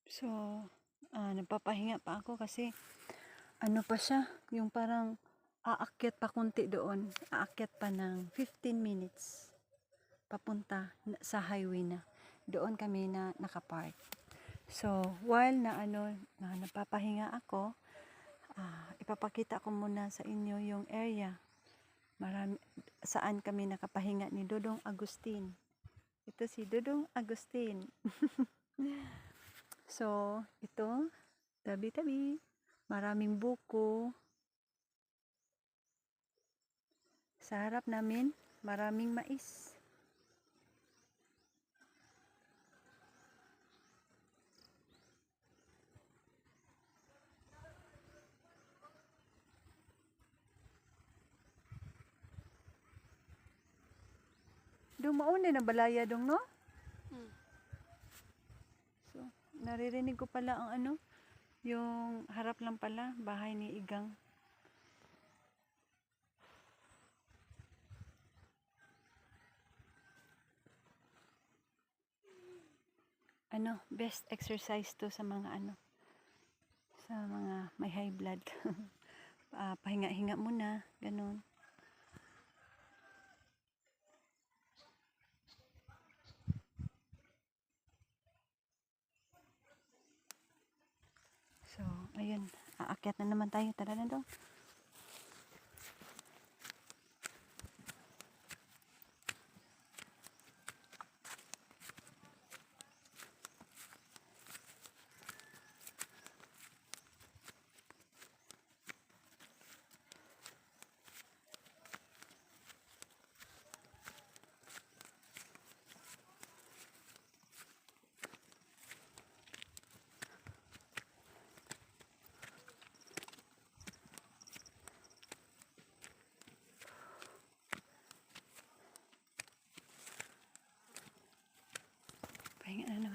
So, nagpapahinga pa ako kasi ano pa siya, yung parang aakyat pa konti doon. Aakyat pa ng 15 minutes papunta sa highway na. Doon kami na nakapark. So, while na napapahinga ako, ipapakita ko muna sa inyo yung area. Saan kami nakapahinga ni Dodong Agustin. Ito si Dodong Agustin. So, ito, tabi-tabi, maraming buko. Sa harap namin, maraming mais. Dong mauna na balaya dong, no? So, naririnig ko pala ang yung harap lang pala, bahay ni Igang. Best exercise to sa mga sa mga may high blood. Pahinga-hinga muna, ganun. So, ayun, aakyat na naman tayo. Tara na dong. Pahinga na